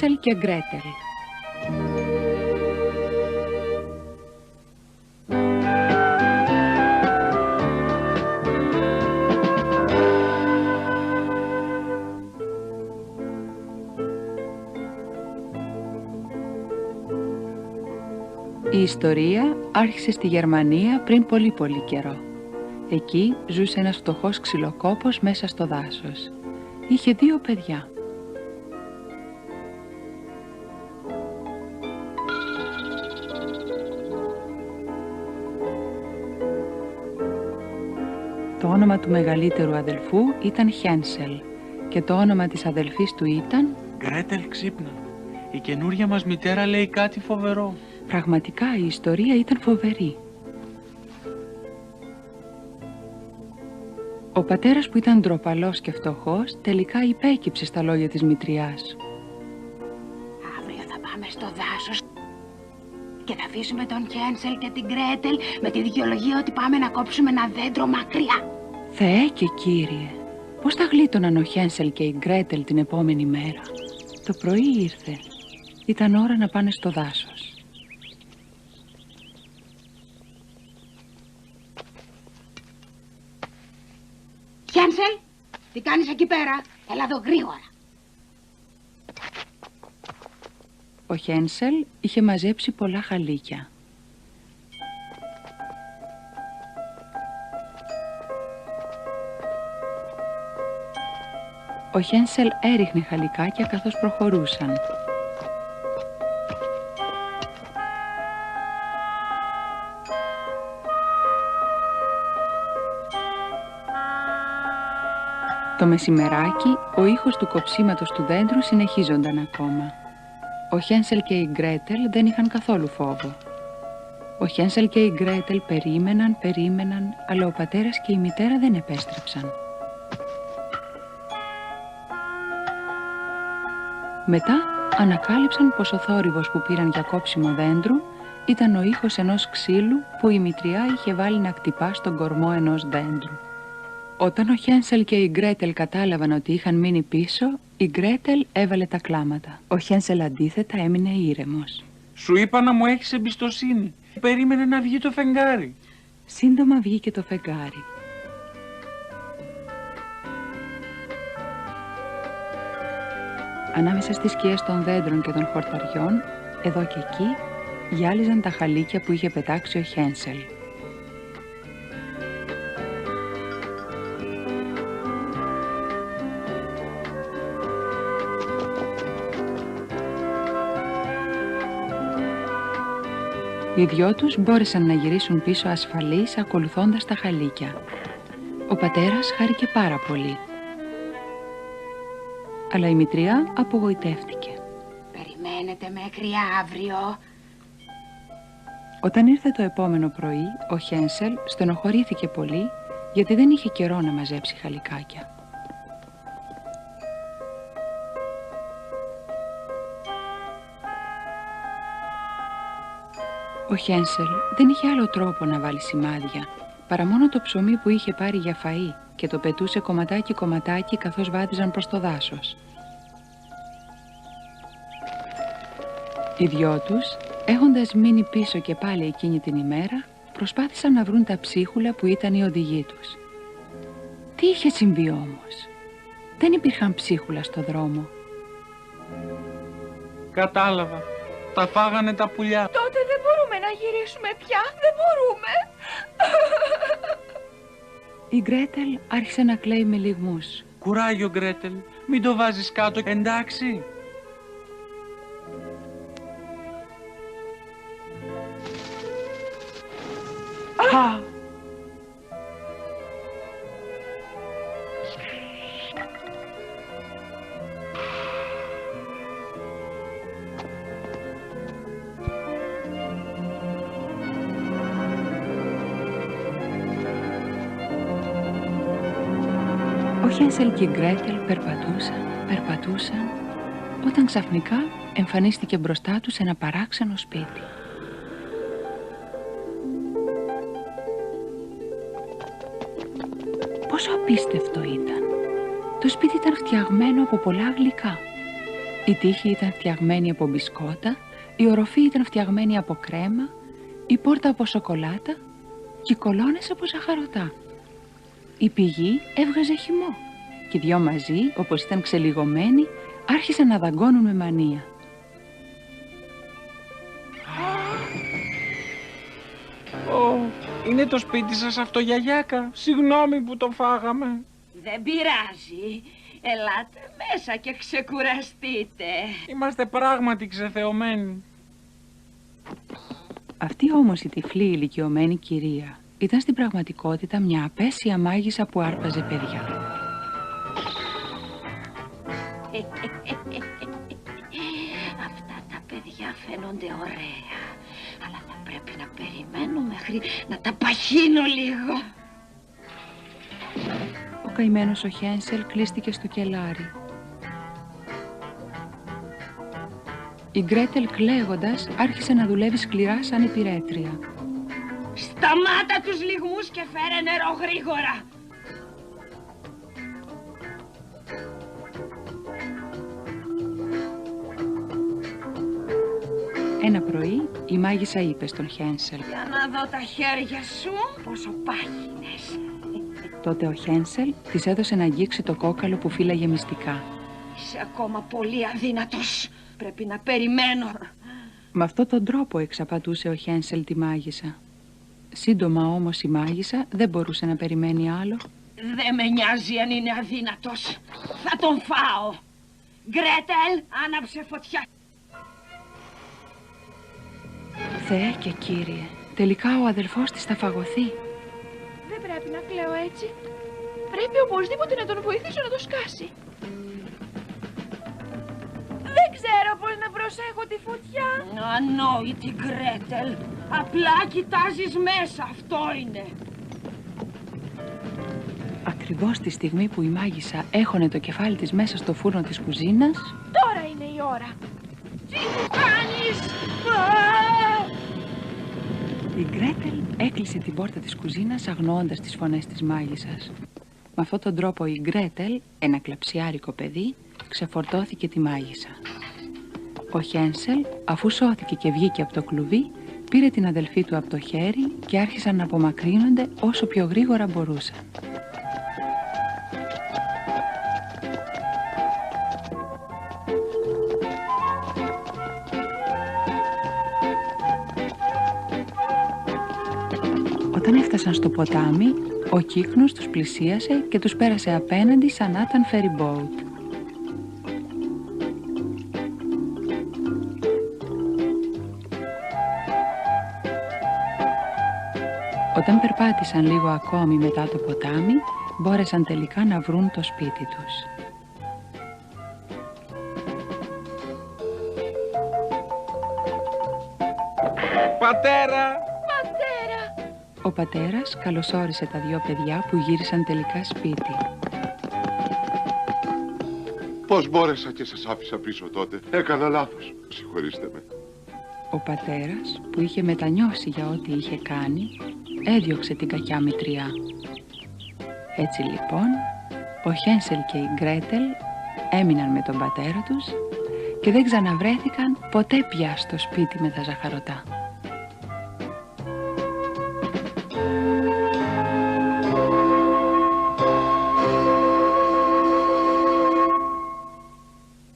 Χένσελ και Γκρέτελ. Η ιστορία άρχισε στη Γερμανία πριν πολύ καιρό. Εκεί ζούσε ένας φτωχός ξυλοκόπος μέσα στο δάσος. Είχε 2 παιδιά. Το όνομα του μεγαλύτερου αδελφού ήταν Χένσελ και το όνομα της αδελφής του ήταν... Γκρέτελ, ξύπνα. Η καινούρια μας μητέρα λέει κάτι φοβερό. Πραγματικά η ιστορία ήταν φοβερή. Ο πατέρας, που ήταν ντροπαλός και φτωχός, τελικά υπέκυψε στα λόγια της μητριάς. Αύριο θα πάμε στο δάσος και θα αφήσουμε τον Χένσελ και την Γκρέτελ με τη δικαιολογία ότι πάμε να κόψουμε ένα δέντρο μακριά. Θεέ και Κύριε, πώς θα γλίτωναν ο Χένσελ και η Γκρέτελ την επόμενη μέρα? Το πρωί ήρθε. Ήταν ώρα να πάνε στο δάσος. Χένσελ, τι κάνεις εκεί πέρα? Έλα εδώ γρήγορα. Ο Χένσελ είχε μαζέψει πολλά χαλίκια. Ο Χένσελ έριχνε χαλικάκια καθώς προχωρούσαν. Το μεσημεράκι, ο ήχος του κοψίματος του δέντρου συνεχίζονταν ακόμα. Ο Χένσελ και η Γκρέτελ δεν είχαν καθόλου φόβο. Ο Χένσελ και η Γκρέτελ περίμεναν, αλλά ο πατέρας και η μητέρα δεν επέστρεψαν. Μετά ανακάλυψαν πως ο θόρυβος που πήραν για κόψιμο δέντρου ήταν ο ήχος ενός ξύλου που η μητριά είχε βάλει να χτυπά στον κορμό ενός δέντρου. Όταν ο Χένσελ και η Γκρέτελ κατάλαβαν ότι είχαν μείνει πίσω, η Γκρέτελ έβαλε τα κλάματα. Ο Χένσελ αντίθετα έμεινε ήρεμος. Σου είπα να μου έχεις εμπιστοσύνη. Περίμενε να βγει το φεγγάρι. Σύντομα βγήκε το φεγγάρι. Ανάμεσα στις σκιές των δέντρων και των χορταριών, εδώ και εκεί, γυάλιζαν τα χαλίκια που είχε πετάξει ο Χένσελ. Οι δυο τους μπόρεσαν να γυρίσουν πίσω ασφαλείς ακολουθώντας τα χαλίκια. Ο πατέρας χάρηκε πάρα πολύ. Αλλά η μητριά απογοητεύτηκε. Περιμένετε μέχρι αύριο. Όταν ήρθε το επόμενο πρωί, ο Χένσελ στενοχωρήθηκε πολύ γιατί δεν είχε καιρό να μαζέψει χαλικάκια. Ο Χένσελ δεν είχε άλλο τρόπο να βάλει σημάδια παρά μόνο το ψωμί που είχε πάρει για φαΐ και το πετούσε κομματάκι καθώς βάδιζαν προς το δάσος. Οι δυο τους, έχοντας μείνει πίσω και πάλι εκείνη την ημέρα, προσπάθησαν να βρουν τα ψίχουλα που ήταν οι οδηγοί τους. Τι είχε συμβεί όμως? Δεν υπήρχαν ψίχουλα στο δρόμο. Κατάλαβα. Τα φάγανε τα πουλιά. Τότε δεν μπορούμε να γυρίσουμε πια. Δεν μπορούμε. Η Γκρέτελ άρχισε να κλαίει με λυγμούς. Κουράγιο, Γκρέτελ. Μην το βάζεις κάτω, εντάξει? Α! Ο Χένσελ και η Γκρέτελ περπατούσαν, όταν ξαφνικά εμφανίστηκε μπροστά τους ένα παράξενο σπίτι. Πόσο απίστευτο ήταν! Το σπίτι ήταν φτιαγμένο από πολλά γλυκά. Η τύχη ήταν φτιαγμένη από μπισκότα, η οροφή ήταν φτιαγμένη από κρέμα, η πόρτα από σοκολάτα και οι κολόνες από ζαχαρωτά. Η πηγή έβγαζε χυμό και οι δυο μαζί, όπως ήταν ξελιγωμένοι, άρχισαν να δαγκώνουν με μανία. Είναι το σπίτι σας αυτό, γιαγιάκα? Συγγνώμη που το φάγαμε. Δεν πειράζει. Ελάτε μέσα και ξεκουραστείτε. Είμαστε πράγματι ξεθεωμένοι. Αυτή όμως η τυφλή ηλικιωμένη κυρία ήταν στην πραγματικότητα μια απέσια μάγισσα που άρπαζε παιδιά. Αυτά τα παιδιά φαίνονται ωραία, αλλά θα πρέπει να περιμένω μέχρι να τα παχύνω λίγο. Ο καημένος ο Χένσελ κλείστηκε στο κελάρι. Η Γκρέτελ κλαίγοντας άρχισε να δουλεύει σκληρά σαν υπηρέτρια. Σταμάτα τους λιγμούς και φέρε νερό γρήγορα. Ένα πρωί η μάγισσα είπε στον Χένσελ. Για να δω τα χέρια σου, πόσο πάχινες. Τότε ο Χένσελ της έδωσε να αγγίξει το κόκαλο που φύλαγε μυστικά. Είσαι ακόμα πολύ αδύνατος. Πρέπει να περιμένω. Με αυτόν τον τρόπο εξαπατούσε ο Χένσελ τη μάγισσα. Σύντομα όμως η μάγισσα δεν μπορούσε να περιμένει άλλο. Δεν με νοιάζει αν είναι αδύνατος. Θα τον φάω. Γκρέτελ, άναψε φωτιά. Θεέ και Κύριε, τελικά ο αδελφός της θα φαγωθεί. Δεν πρέπει να κλαίω έτσι. Πρέπει οπωσδήποτε να τον βοηθήσω να το σκάσει. Δεν ξέρω πώς να προσέχω τη φωτιά. Ανόητη Γκρέτελ. Απλά κοιτάζεις μέσα, αυτό είναι. Ακριβώς τη στιγμή που η μάγισσα έχωνε το κεφάλι της μέσα στο φούρνο της κουζίνας... Τώρα είναι η ώρα. Τι μου κάνεις? Η Γκρέτελ έκλεισε την πόρτα της κουζίνας αγνοώντας τις φωνές της μάγισσας. Με αυτόν τον τρόπο η Γκρέτελ, ένα κλαψιάρικο παιδί, ξεφορτώθηκε τη μάγισσα. Ο Χένσελ, αφού σώθηκε και βγήκε από το κλουβί, πήρε την αδελφή του από το χέρι και άρχισαν να απομακρύνονται όσο πιο γρήγορα μπορούσαν. Όταν έφτασαν στο ποτάμι, ο κύκνος τους πλησίασε και τους πέρασε απέναντι σαν να ήταν ferry boat. Όταν περπάτησαν λίγο ακόμη μετά το ποτάμι, μπόρεσαν τελικά να βρουν το σπίτι τους. Πατέρα! Ο πατέρας καλωσόρισε τα δυο παιδιά που γύρισαν τελικά σπίτι. Πώς μπόρεσα και σας άφησα πίσω τότε? Έκανα λάθος. Συγχωρήστε με. Ο πατέρας, που είχε μετανιώσει για ό,τι είχε κάνει, έδιωξε την κακιά μητριά. Έτσι λοιπόν, ο Χένσελ και η Γκρέτελ έμειναν με τον πατέρα τους και δεν ξαναβρέθηκαν ποτέ πια στο σπίτι με τα ζαχαρωτά.